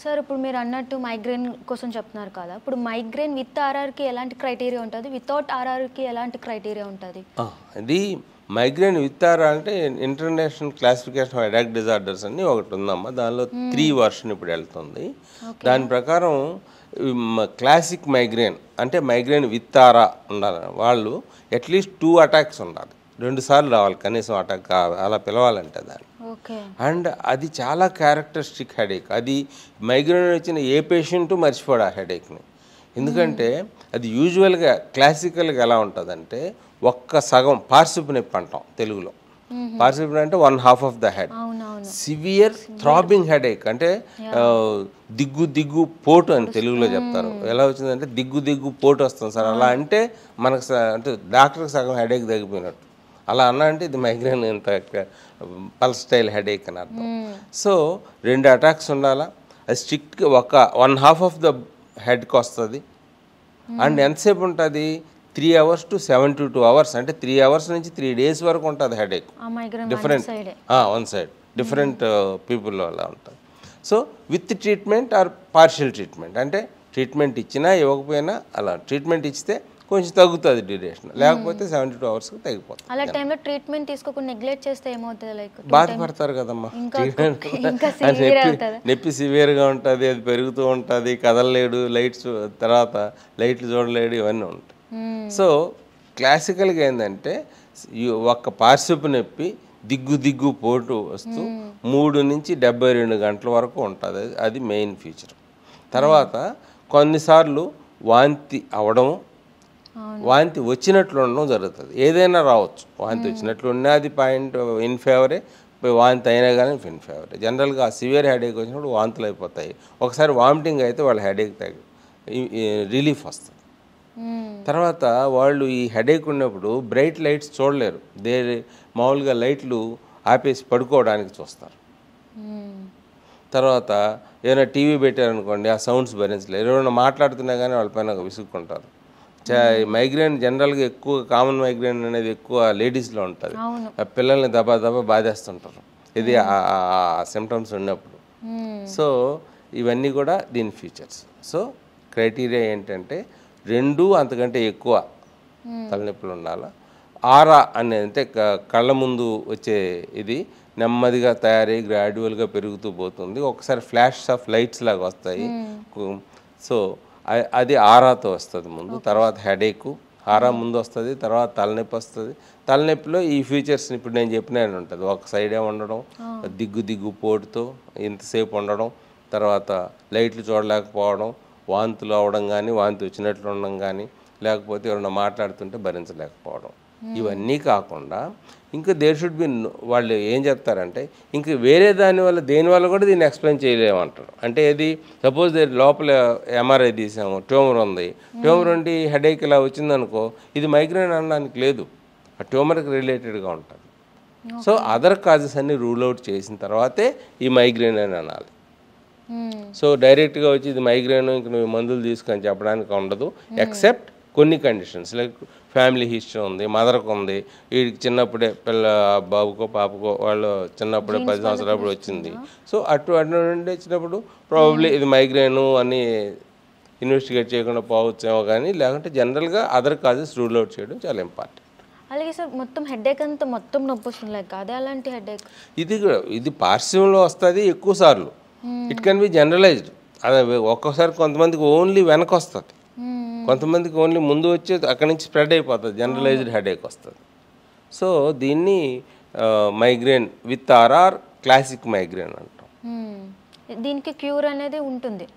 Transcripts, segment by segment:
Sir ఇప్పుడు మీరు అన్నట్టు మైగ్రేన్ కోసం చెప్తున్నారు కదా, ఇప్పుడు మైగ్రేన్ విత్ ఆర్ఆర్కి ఎలాంటి క్రైటీరియా ఉంటుంది, వితౌట్ ఆర్ఆర్కి ఎలాంటి క్రైటీరియా ఉంటుంది? ఇది మైగ్రేన్ విత్ ఆర్ అంటే international classification of headache disorders అని ఒకటి ఉందమ్మా. దానిలో 3 వర్షన్ ఇప్పుడు వెళ్తుంది. దాని ప్రకారం క్లాసిక్ మైగ్రేన్ అంటే మైగ్రేన్ విత్ ఆరా ఉండాలి. వాళ్ళు అట్లీస్ట్ 2 అటాక్స్ ఉండాలి, 2 సార్లు రావాలి కనీసం అటాక్, అలా పిలవాలంటే దాన్ని. అండ్ అది చాలా క్యారెక్టరిస్టిక్ హెడేక్. అది మైగ్రేన్ వచ్చిన ఏ పేషెంటు మర్చిపోడు ఆ హెడేక్ని. ఎందుకంటే అది యూజువల్గా క్లాసికల్గా ఎలా ఉంటుందంటే ఒక్క సగం పార్శ్వపు నొప్పి అంటాం తెలుగులో. పార్శ్వపు అంటే 1/2 of the head. Severe throbbing headache అంటే దిగ్గు పోటు అని తెలుగులో చెప్తారు. ఎలా వచ్చిందంటే దిగ్గు పోటు వస్తుంది సార్. అలా అంటే మనకు అంటే డాక్టర్కి సగం హెడేక్ తగ్గిపోయినట్టు. అలా అన్నా అంటే ఇది మైగ్రేన్ ఇంత పల్స్ స్టైల్ హెడేక్ అని అర్థం. సో 2 అటాక్స్ ఉండాలా. అది స్ట్రిక్ట్గా 1/2 ఆఫ్ ద హెడ్కి వస్తుంది. అండ్ ఎంతసేపు ఉంటుంది, 3 hours to 72 hours అంటే 3 hours నుంచి 3 days వరకు ఉంటుంది headache. Different one side different పీపుల్లో అలా ఉంటుంది. So with treatment or partial treatment అంటే ట్రీట్మెంట్ ఇచ్చినా ఇవ్వకపోయినా అలా ట్రీట్మెంట్ ఇస్తే కొంచెం తగ్గుతుంది డ్యూరేషన్, లేకపోతే 72 hours తగ్గిపోతుంది. అలా టైంలో ట్రీట్మెంట్ తీసుకోకుండా నెగ్లెక్ట్ చేస్తే ఏమవుతుంది? లైక్ బాధపడతారు కదమ్మా. నొప్పి సివియర్గా ఉంటుంది, అది పెరుగుతూ ఉంటుంది, కదలలేడు, తర్వాత లైట్లు చూడలేడు, ఇవన్నీ ఉంటాయి. సో క్లాసికల్గా ఏంటంటే ఒక్క పార్శ్వపు నొప్పి దిగ్గు పోటు వస్తూ 3 నుంచి 72 గంటల వరకు ఉంటుంది. అది మెయిన్ ఫీచర్. తర్వాత కొన్నిసార్లు వాంతి అవడము, వాంతి వచ్చినట్లు ఉండడం జరుగుతుంది. ఏదైనా రావచ్చు, వాంతి వచ్చినట్లు ఉన్నా అది పాయింట్ ఇన్ ఫేవరే, వాంతి అయినా కానీ ఇన్ ఫేవరే. జనరల్గా సివియర్ హెడేక్ వచ్చినప్పుడు వాంతులు అయిపోతాయి. ఒకసారి వామిటింగ్ అయితే వాళ్ళ హెడేక్ రిలీఫ్ వస్తుంది. తర్వాత వాళ్ళు ఈ హెడేక్ ఉన్నప్పుడు బ్రైట్ లైట్స్ చూడలేరు, మామూలుగా లైట్లు ఆపేసి పడుకోవడానికి చూస్తారు. తర్వాత ఏదైనా టీవీ పెట్టారనుకోండి, ఆ సౌండ్స్ భరించలేరు. ఎవరైనా మాట్లాడుతున్నా కానీ వాళ్ళ పైన విసుక్కుంటారు. మైగ్రేన్ జనరల్గా ఎక్కువ కామన్ మైగ్రేన్ అనేది ఎక్కువ లేడీస్లో ఉంటుంది. పిల్లల్ని దబా బాధేస్తుంటారు ఇది ఆ సిమ్టమ్స్ ఉన్నప్పుడు. సో ఇవన్నీ కూడా దీని ఫీచర్స్. సో క్రైటీరియా ఏంటంటే 2 అంతకంటే ఎక్కువ తలనొప్పులు ఉండాలి. ఆరా అనేది అంటే కళ్ళ ముందు వచ్చే ఇది నెమ్మదిగా తయారై గ్రాడ్యువల్గా పెరుగుతూ పోతుంది. ఒకసారి ఫ్లాష్ ఆఫ్ లైట్స్ లాగా వస్తాయి. సో అది ఆరాతో వస్తుంది ముందు, తర్వాత హెడేకు. ఆరా ముందు వస్తుంది, తర్వాత తలనొప్పి వస్తుంది. తలనొప్పిలో ఈ ఫీచర్స్ని ఇప్పుడు నేను చెప్పినట్టు ఉంటుంది. ఒక సైడే ఉండడం, దిగ్గు పోటుతో ఇంతసేపు ఉండడం, తర్వాత లైట్లు చూడలేకపోవడం, వాంతులు అవడం కానీ, వాంతి వచ్చినట్లు ఉండడం కానీ, లేకపోతే ఎవరైనా మాట్లాడుతుంటే భరించలేకపోవడం. ఇవన్నీ కాకుండా ఇంకా దేర్ షుడ్ బి, వాళ్ళు ఏం చెప్తారంటే ఇంక వేరే దేనివల్ల కూడా దీన్ని ఎక్స్ప్లెయిన్ చేయలేమంటారు. అంటే ఇది సపోజ్ లోపల ఎంఆర్ఐ తీసాము, ట్యూమర్ ఉంది, ట్యూమర్ ఉండి హెడేక్ ఇలా వచ్చిందనుకో, ఇది మైగ్రేన్ అనడానికి లేదు, ఆ ట్యూమర్కి రిలేటెడ్గా ఉంటుంది. సో అదర్ కాజెస్ అన్ని రూల్ అవుట్ చేసిన తర్వాతే ఈ మైగ్రేన్ అని అనాలి. సో డైరెక్ట్గా వచ్చి ఇది మైగ్రేన్ ఇంక నువ్వు మందులు తీసుకొని చెప్పడానికి ఉండదు, ఎక్సెప్ట్ కొన్ని కండిషన్స్. లైక్ ఫ్యామిలీ హిస్టరీ ఉంది, మదర్కి ఉంది, వీడికి చిన్నప్పుడే బాబుకో పాపకో వాళ్ళు చిన్నప్పుడే 10 సంవత్సరాలప్పుడు వచ్చింది. సో అటువంటి వచ్చినప్పుడు ప్రాబబ్లీ ఇది మైగ్రేను అని ఇన్వెస్టిగేట్ చేయకుండా పోవచ్చేమో, కానీ లేకుంటే జనరల్గా అదర్ కాజెస్ రూల్ అవుట్ చేయడం చాలా ఇంపార్టెంట్. అలాగే సార్ మొత్తం హెడేక్ అంతా మొత్తం నొప్పి వస్తుంది లైక్ అదే అలాంటి హెడేక్? ఇది పార్శ్వంలో వస్తుంది ఎక్కువ సార్లు. It can be generalized. అదే ఒక్కోసారి కొంతమందికి ఓన్లీ వెనక వస్తుంది, కొంతమందికి ఓన్లీ ముందు వచ్చి అక్కడి నుంచి స్ప్రెడ్ అయిపోతుంది, జనరలైజ్డ్ హెడేక్ వస్తుంది. సో దీన్ని migraine with aura classic migraine అంటాం. దీనికి క్యూర్ అనేది ఉంటుంది?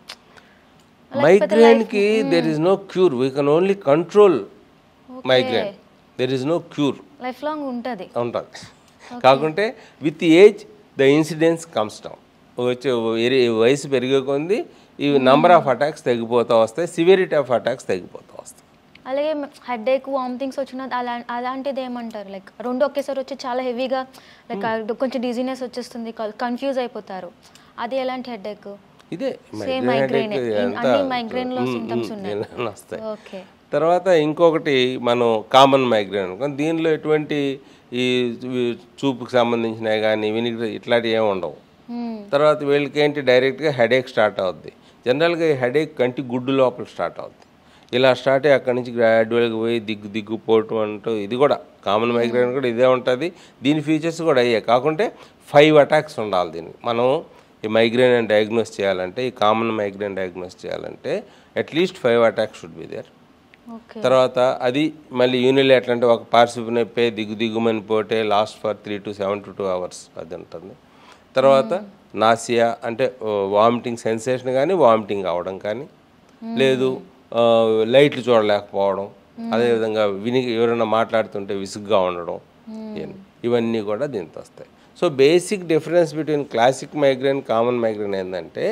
మైగ్రేన్కి there is no cure, we can only control migraine. There is no cure, life long ఉంటుంది. కాకుంటే with age the incidence comes down. వచ్చే వయసు పెరిగే కొంది ఈ నంబర్ ఆఫ్ అటాక్స్ తగ్గిపోతూ వస్తాయి, సివియరిటీ ఆఫ్ అటాక్స్ తగ్గిపోతూ వస్తాయి. అలాగే హెడేక్ వామిటింగ్స్ వచ్చిన అలాంటిది ఏమంటారు? లైక్ 2 ఒకేసారి వచ్చి చాలా హెవీగా లైక్ కొంచెం డిజీనెస్ వచ్చేస్తుంది, కన్ఫ్యూజ్ అయిపోతారు, అది ఎలాంటి హెడేక్? ఇదే మైగ్రేన్లో సింటమ్స్ ఉన్నాయి. ఓకే. తర్వాత ఇంకొకటి మనం కామన్ మైగ్రేన్ అనుకో, దీనిలో ఎటువంటి ఈ చూపుకి సంబంధించినవి కానీ వినికిడి ఇట్లాంటివి ఏమి ఉండవు. తర్వాత వీళ్ళకి ఏంటి డైరెక్ట్గా హెడేక్ స్టార్ట్ అవుద్ది. జనరల్గా ఈ హెడేక్ కంటి గుడ్డు లోపల స్టార్ట్ అవుద్ది. ఇలా స్టార్ట్ అయ్యి అక్కడి నుంచి గ్రాడ్యువల్గా పోయి దిగ్గుపోవటం అంటూ ఇది కూడా కామన్ మైగ్రేన్ కూడా ఇదే ఉంటుంది. దీని ఫీచర్స్ కూడా అయ్యాయి. కాకుంటే 5 అటాక్స్ ఉండాలి దీనికి. మనం ఈ మైగ్రేన్ అని డయాగ్నోస్ చేయాలంటే, ఈ కామన్ మైగ్రేన్ డయాగ్నోస్ చేయాలంటే at least 5 attacks should be there. తర్వాత అది మళ్ళీ యూనిలేటరల్ అంటే ఒక పార్శ్వ నొప్పి దిగుమని పోతే last for 3 to 7 to 2 hours అది ఉంటుంది. తర్వాత నాసియా అంటే వామిటింగ్ సెన్సేషన్ కానీ వామిటింగ్ అవ్వడం కానీ, లేదు లైట్లు చూడలేకపోవడం, అదేవిధంగా ఎవరైనా మాట్లాడుతుంటే విసుగ్గా ఉండడం, ఇవన్నీ కూడా దీంతో వస్తాయి. So basic difference between classic migraine common migraine ఏంటంటే,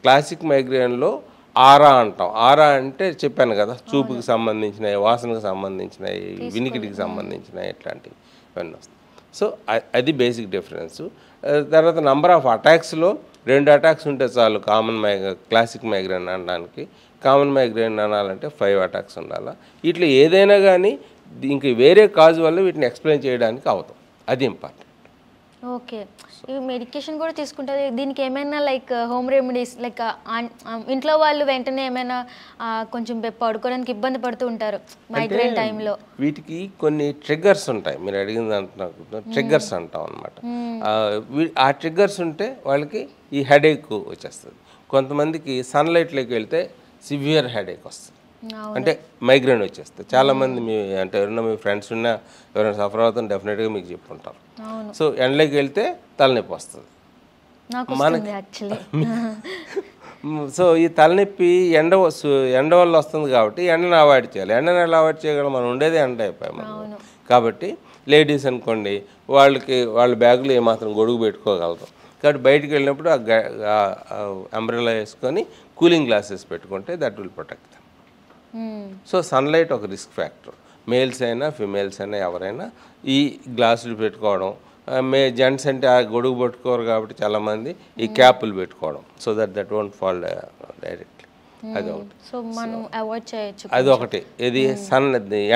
క్లాసిక్ మైగ్రేన్లో ఆరా అంటాం. ఆరా అంటే చెప్పాను కదా, చూపుకి సంబంధించినవి, వాసనకు సంబంధించినవి, వినికిడికి సంబంధించినవి, ఇట్లాంటివి ఇవన్నీ వస్తాయి. సో అది బేసిక్ డిఫరెన్స్. తర్వాత నంబర్ ఆఫ్ అటాక్స్లో 2 అటాక్స్ ఉంటే చాలు క్లాసిక్ మైగ్రేన్ అనడానికి. కామన్ మైగ్రేన్ అనాలంటే 5 అటాక్స్ ఉండాలి. ఇట్లా ఏదైనా కానీ ఇంక వేరే కాజ్ వల్ల వీటిని ఎక్స్ప్లెయిన్ చేయడానికి అవుతాం. అది ఇంపార్టెంట్. ఓకే, ఈ మెడికేషన్ కూడా తీసుకుంటుంది. దీనికి ఏమైనా లైక్ హోమ్ రెమెడీస్ లైక్ ఇంట్లో వాళ్ళు వెంటనే ఏమైనా కొంచెం పడుకోవడానికి ఇబ్బంది పడుతూ ఉంటారు మైగ్రేన్ టైంలో? వీటికి కొన్ని ట్రిగ్గర్స్ ఉంటాయి. మీరు అడిగింది అంటున్నారు, ట్రిగ్గర్స్ అంటాం అనమాట. ఆ ట్రిగ్గర్స్ ఉంటే వాళ్ళకి ఈ హెడేక్ వచ్చేస్తుంది. కొంతమందికి సన్లైట్లోకి వెళ్తే సివియర్ హెడేక్ వస్తుంది, అంటే మైగ్రేన్ వచ్చేస్తుంది. చాలామంది అంటే ఎవరైనా మీ ఫ్రెండ్స్ ఉన్నా ఎవరైనా సఫర్ అవుతాం డెఫినెట్గా మీకు చెప్పుకుంటారు. సో ఎండలోకి వెళ్తే తలనొప్పి వస్తుంది సో ఈ తలనొప్పి ఎండ వల్ల వస్తుంది కాబట్టి ఎండను అవాయిడ్ చేయాలి. ఎండను ఎలా అవాయిడ్ చేయగలం? మనం ఉండేదే ఎండ అయిపోయాం మనం. కాబట్టి లేడీస్ అనుకోండి, వాళ్ళ బ్యాగులో ఏమాత్రం గొడుగు పెట్టుకోగలరు. కాబట్టి బయటికి వెళ్ళినప్పుడు అంబ్రెల్లా వేసుకొని కూలింగ్ గ్లాసెస్ పెట్టుకుంటే that will protect them. So sunlight ఒక రిస్క్ ఫ్యాక్టర్. మేల్స్ అయినా ఫిమేల్స్ అయినా ఎవరైనా ఈ గ్లాసులు పెట్టుకోవడం. జెంట్స్ అంటే ఆ గొడుగు పెట్టుకోరు కాబట్టి చాలామంది ఈ క్యాపులు పెట్టుకోవడం, so that won't fall directly. అది ఒకటి. సో మనం అవాయిడ్ చేయొచ్చు. అది ఒకటి. ఇది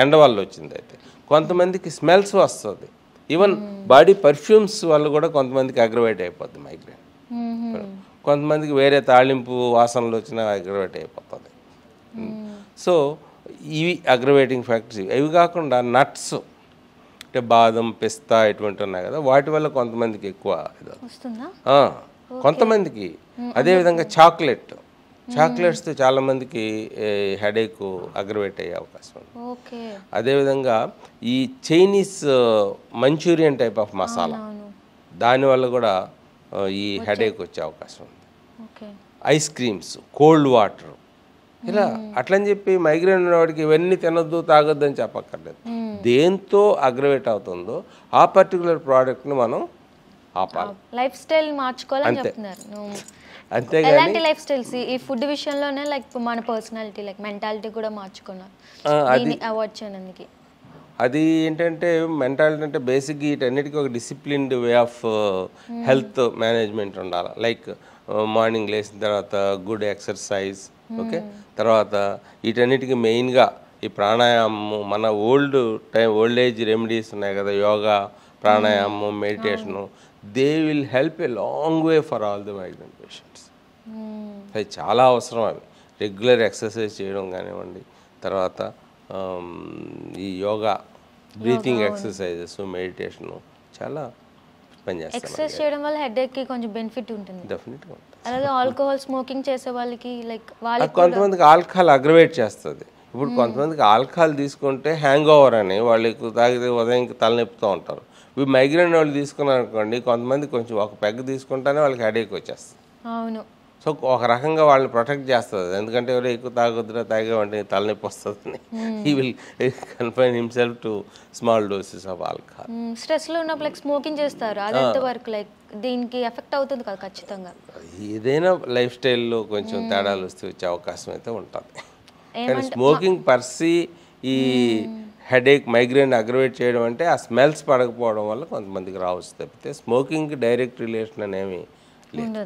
ఎండ వల్ల వచ్చింది. అయితే కొంతమందికి స్మెల్స్ వస్తుంది. ఈవెన్ బాడీ పర్ఫ్యూమ్స్ వల్ల కూడా కొంతమందికి అగ్రవేట్ అయిపోద్ది మైగ్రేన్. కొంతమందికి వేరే తాళింపు వాసనలు వచ్చినా అగ్రవేట్ అయిపోతుంది. సో ఇవి అగ్రవేటింగ్ ఫ్యాక్టర్స్. ఇవి కాకుండా నట్స్ అంటే బాదం, పిస్తా ఇటువంటి ఉన్నాయి కదా, వాటి వల్ల కొంతమందికి ఎక్కువ కొంతమందికి. అదేవిధంగా చాక్లెట్స్తో చాలామందికి హెడేక్ అగ్రవేట్ అయ్యే అవకాశం ఉంది. అదేవిధంగా ఈ Chinese Manchurian type of masala, దానివల్ల కూడా ఈ హెడేక్ వచ్చే అవకాశం ఉంది. ఐస్ క్రీమ్స్, కోల్డ్ వాటర్, ఇలా అట్లని చెప్పి మైగ్రేన్ ఉన్నవాడికి ఇవన్నీ తినొద్దు తాగొద్దు అని చెప్పక్కర్లేదు. దేంతో అగ్రవేట్ అవుతుందో ఆ పర్టికులర్ ప్రోడక్ట్ని మనం ఆపాలి. లైఫ్ స్టైల్ మార్చుకోవాలని చెప్తున్నారు. అంతేగాని ఎలాంటి లైఫ్ స్టైల్స్? ఈ ఫుడ్ విషయంలోనే లైక్ మన పర్సనాలిటీ లైక్ మెంటాలిటీ కూడా మార్చుకున్నారు అవాయిడ్ చేయడానికి. అది ఏంటంటే మెంటాలిటీ అంటే బేసిక్గా వీటన్నిటికీ ఒక disciplined way of health management ఉండాలి. లైక్ మార్నింగ్ లేచిన తర్వాత గుడ్ ఎక్సర్సైజ్, ఓకే. తర్వాత వీటన్నిటికీ మెయిన్గా ఈ ప్రాణాయామం, మన ఓల్డ్ ఏజ్ రెమెడీస్ ఉన్నాయి కదా, యోగా, ప్రాణాయామం, meditation, they will help a long way for all the migraine patients. అవి చాలా అవసరం. అవి రెగ్యులర్ ఎక్సర్సైజ్ చేయడం కానివ్వండి, తర్వాత ఈ యోగా, బ్రీతింగ్ ఎక్సర్సైజెస్, మెడిటేషను చాలా పనిచేస్తాయి. ఎక్సర్సైజ్ చేయడం వల్ల హెడేక్కి కొంచెం బెనిఫిట్ ఉంటుంది. డెఫినెట్గా ఉంటుంది. అలాగే ఆల్కహాల్ స్మోకింగ్ చేసే వాళ్ళకి లైక్ వాళ్ళకి కొంతమందికి ఆల్కహాల్ అగ్రవేట్ చేస్తుంది. ఇప్పుడు కొంతమందికి ఆల్కహాల్ తీసుకుంటే హ్యాంగ్ ఓవర్ అని వాళ్ళకి తాగితే ఉదయంకి తలనొప్పుతూ ఉంటారు. ఇవి మైగ్రేన్ వాళ్ళు తీసుకున్నారు అనుకోండి, కొంతమంది కొంచెం ఒక పెగ్ తీసుకుంటేనే వాళ్ళకి హెడేక్ వచ్చేస్తుంది. అవును. సో ఒక రకంగా వాళ్ళని ప్రొటెక్ట్ చేస్తుంది. ఎందుకంటే ఎవరో ఎక్కువ తాగొద్దురా, తాగేవంటే తలనొప్పి వస్తుంది. He will confine himself to small doses of alcohol. స్ట్రెస్లో ఉన్నప్పుడు లైక్ స్మోకింగ్ చేస్తారు, అది ఎంతవరకు లైక్ దీనికి ఎఫెక్ట్ అవుతుంది కదా? ఖచ్చితంగా ఏదైనా లైఫ్ స్టైల్లో కొంచెం తేడాలు వస్తే వచ్చే అవకాశం అయితే ఉంటుంది. కానీ స్మోకింగ్ పర్సీ ఈ హెడేక్, మైగ్రేన్ అగ్రవేట్ చేయడం అంటే ఆ స్మెల్స్ పడకపోవడం వల్ల కొంతమందికి రావచ్చు తప్పితే స్మోకింగ్కి డైరెక్ట్ రిలేషన్ అనేవి లేదు.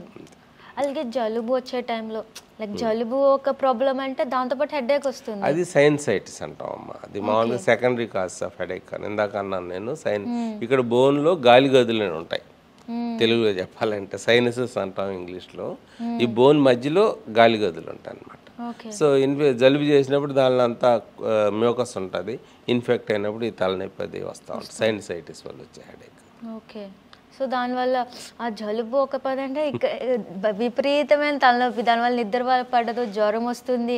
అలాగే జలుబు వచ్చే టైంలో లైక్ జలుబు ఒక ప్రాబ్లం అంటే దాంతోపాటు హెడేక్ వస్తుంది. అది సైనసైటిస్ అంటాం అమ్మా. అది మామూలుగా సెకండరీ కాజ్ ఆఫ్ హెడేక్ అని ఇందాక అన్నాను నేను. ఇక్కడ బోన్లో గాలి గదులు ఉంటాయి. తెలుగులో చెప్పాలంటే సైనసెస్ అంటాం ఇంగ్లీష్లో. ఈ బోన్ మధ్యలో గాలి గదులు ఉంటాయి అన్నమాట. సో జలుబు చేసినప్పుడు దానిలో అంతా మ్యూకస్ ఉంటుంది, ఇన్ఫెక్ట్ అయినప్పుడు ఈ తలనొప్పి అది వస్తూ ఉంటుంది, సైనసైటిస్ వల్ల వచ్చే హెడేక్. ఓకే. సో దానివల్ల ఆ జలుబు ఒక పది అంటే విపరీతమైన తలనొప్పి, దానివల్ల నిద్ర పడదు, జ్వరం వస్తుంది,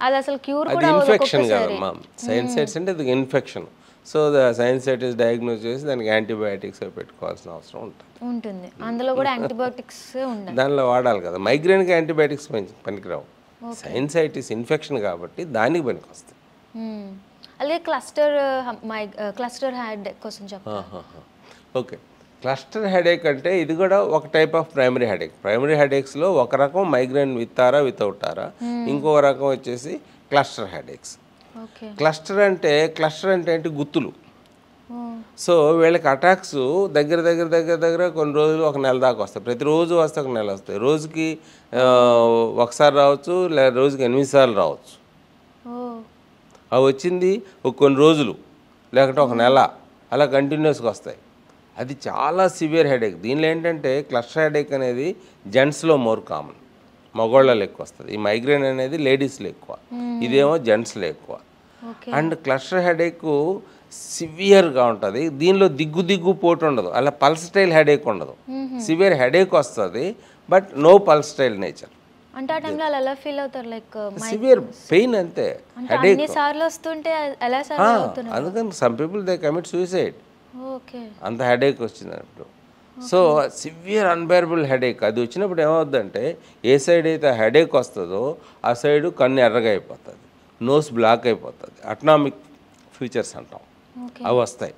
అది అసలు క్యూర్ కూడా ఇన్ఫెక్షన్ కదమ్మా. సైనసైటిస్ అంటే అది ఇన్ఫెక్షన్. సో సైనసైటిస్ డయాగ్నోస్ చేసి దానికి యాంటీబయాటిక్స్ పెట్టుకోవాల్సిన అవసరం ఉంటుంది. అందులో కూడా యాంటీబయాటిక్స్ ఉండాలి, దానిలో వాడాలి కదా. మైగ్రేన్కి యాంటీబయాటిక్స్ పనికిరావు, సైనసైటిస్ ఇన్ఫెక్షన్ కాబట్టి దానికి పనికి వస్తాయి. అలాగే క్లస్టర్ హెడేక్ కోసం చెప్తాను. ఓకే, క్లస్టర్ హెడేక్ అంటే ఇది కూడా ఒక type of primary headache. Primary హెడేక్స్లో ఒక రకం migraine with aura without aura, ఇంకో రకం వచ్చేసి క్లస్టర్ హెడేక్స్. క్లస్టర్ అంటే ఏంటి, గుత్తులు. సో వీళ్ళకి అటాక్స్ దగ్గర కొన్ని రోజులు ఒక నెల దాకా వస్తాయి. ప్రతిరోజు వస్తే ఒక నెల వస్తాయి. రోజుకి ఒకసారి రావచ్చు, లేదా రోజుకి 8 సార్లు రావచ్చు. అవి వచ్చింది కొన్ని రోజులు లేకపోతే ఒక నెల అలా కంటిన్యూస్గా వస్తాయి. అది చాలా సివియర్ హెడేక్. దీనిలో ఏంటంటే క్లస్టర్ హెడేక్ అనేది జెంట్స్లో మోర్ కామన్, మగవాళ్ళలో ఎక్కువ వస్తుంది. ఈ మైగ్రేన్ అనేది లేడీస్లో ఎక్కువ, ఇదేమో జెంట్స్లో ఎక్కువ. అండ్ క్లస్టర్ హెడేక్ సివియర్గా ఉంటుంది. దీనిలో దిగ్గు పోటు ఉండదు, అలా పల్స్టైల్ హెడేక్ ఉండదు. సివియర్ హెడేక్ వస్తుంది బట్ నో పల్స్టైల్ నేచర్. అంటే ఆ టైంలో ఎలా ఫీల్ అవుతారు, లైక్ సివియర్ పెయిన్ అంతే. హెడేక్ సార్లు వస్తుంటే ఎలా అందుకని some people they commit suicide, అంత హెడేక్ వచ్చినప్పుడు. సో సివియర్ అన్బేరబుల్ హెడేక్ అది వచ్చినప్పుడు ఏమవుద్దంటే ఏ సైడ్ అయితే హెడేక్ వస్తుందో ఆ సైడు కన్ను ఎర్రగా అయిపోతుంది, నోస్ బ్లాక్ అయిపోతుంది, అటనామిక్ ఫీచర్స్ అంటాం, అవి వస్తాయి.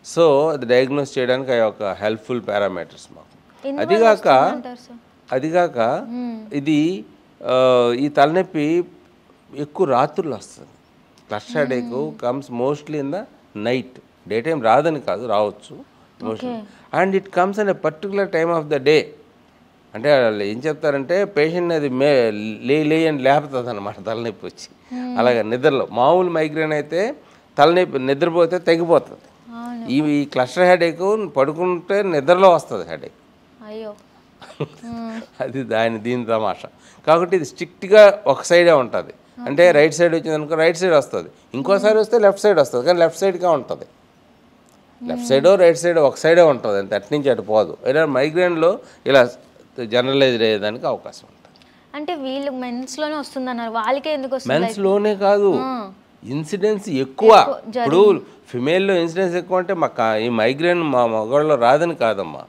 సో అది డయాగ్నోస్ చేయడానికి అవి ఒక హెల్ప్ఫుల్ పారామీటర్స్ మాకు. అదిగాక ఇది ఈ తలనొప్పి ఎక్కువ రాత్రులు వస్తుంది. Cluster headache comes mostly in the night. Day time రాదని కాదు, రావచ్చు mostly. And it comes an a particular time of the day. అంటే వాళ్ళు ఏం చెప్తారంటే పేషెంట్ అది లే అని లేపుతుంది అనమాట తలనొప్పి వచ్చి. అలాగే నిద్రలో మామూలు మైగ్రేన్ అయితే తలనొప్పి నిద్రపోతే తెగిపోతుంది. ఈ క్లస్టర్ హెడేక్ పడుకుంటే నిద్రలో వస్తుంది హెడేక్. అది దీని తమాషా. కాబట్టి ఇది స్ట్రిక్ట్గా ఒక సైడే ఉంటుంది. అంటే రైట్ సైడ్ వచ్చింది అనుకో రైట్ సైడ్ వస్తుంది, ఇంకోసారి వస్తే లెఫ్ట్ సైడ్ వస్తుంది, కానీ లెఫ్ట్ సైడ్గా ఉంటుంది. లెఫ్ట్ సైడో రైట్ సైడో ఒక సైడే ఉంటుంది, అంతే, అటు నుంచి అటు పోదు. ఇలా మైగ్రేన్లో ఇలా జనరలైజ్ అయ్యేదానికి అవకాశం ఉంటుంది. అంటే వీళ్ళు మెన్స్లోనే వస్తుంది అన్నారు, వాళ్ళకే ఎందుకు వస్తుంది? మెన్స్లోనే కాదు, ఇన్సిడెన్స్ ఎక్కువ. ఇప్పుడు ఫిమేల్లో ఇన్సిడెన్స్ ఎక్కువ అంటే ఈ మైగ్రేన్ మా మగవాళ్ళలో రాదని కాదమ్మా,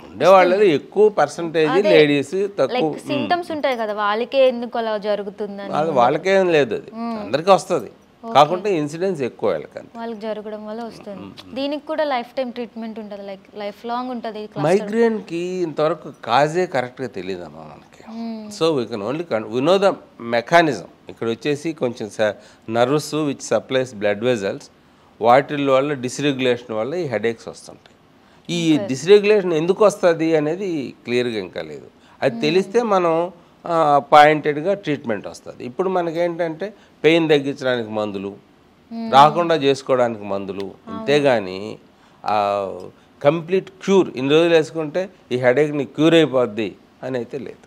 ఉండేవాళ్ళలో ఎక్కువ పర్సంటేజ్ లేడీస్, తక్కువ సింటమ్స్ ఉంటాయి కదా, వాళ్ళకే ఎందుకు అలా జరుగుతుందని. అది వాళ్ళకేం లేదు, అది అందరికీ వస్తుంది, కాకుంటే ఇన్సిడెన్స్ ఎక్కువ వాళ్ళకి జరగడం వల్ల వస్తుంది. దీనికి కూడా లైఫ్ టైం ట్రీట్మెంట్ ఉంటుంది, లైఫ్ లాంగ్ ఉంటుంది. మైగ్రేన్కి ఇంతవరకు కాజే కరెక్ట్గా తెలియదమ్మా మనకి. So we can only know the mechanism. ఇక్కడ వచ్చేసి కొంచెం nerves which supplies blood vessels, వాటి వల్ల డిస్రెగ్యులేషన్ వల్ల ఈ హెడేక్స్ వస్తుంటాయి. ఈ డిస్రెగ్యులేషన్ ఎందుకు వస్తుంది అనేది క్లియర్గా ఇంకా లేదు. అది తెలిస్తే మనం పాయింటెడ్గా ట్రీట్మెంట్ వస్తుంది. ఇప్పుడు మనకేంటంటే పెయిన్ తగ్గించడానికి మందులు, రాకుండా చేసుకోవడానికి మందులు, అంతేగాని కంప్లీట్ క్యూర్ ఇన్ని రోజులు వేసుకుంటే ఈ హెడేక్ని క్యూర్ అయిపోద్ది అని అయితే లేదు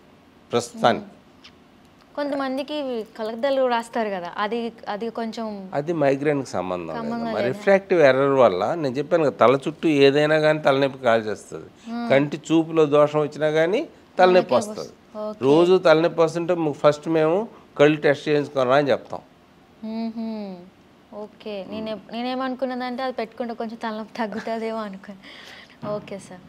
ప్రస్తుతానికి. కొంతమందికి కలగదలు రాస్తారు కదా, అది కొంచెం అది మైగ్రేన్కి సంబంధం లేదు. రిఫ్రాక్టివ్ ఎర్రర్ వల్ల నేను చెప్పాను కదా, తల చుట్టూ ఏదైనా కానీ తలనొప్పి కాల్చేస్తుంది. కంటి చూపులో దోషం వచ్చినా కానీ తలనొప్పి వస్తుంది. రోజు తలనొప్పి వస్తుంటే ఫస్ట్ మేము కళ్ళు టెస్ట్ చేయించుకోరా అని చెప్తాం. ఓకే, నేనేమనుకున్నదంటే అది పెట్టుకుంటే కొంచెం తలనొప్పి తగ్గుతుందేమో అనుకున్నాను. Okay sir.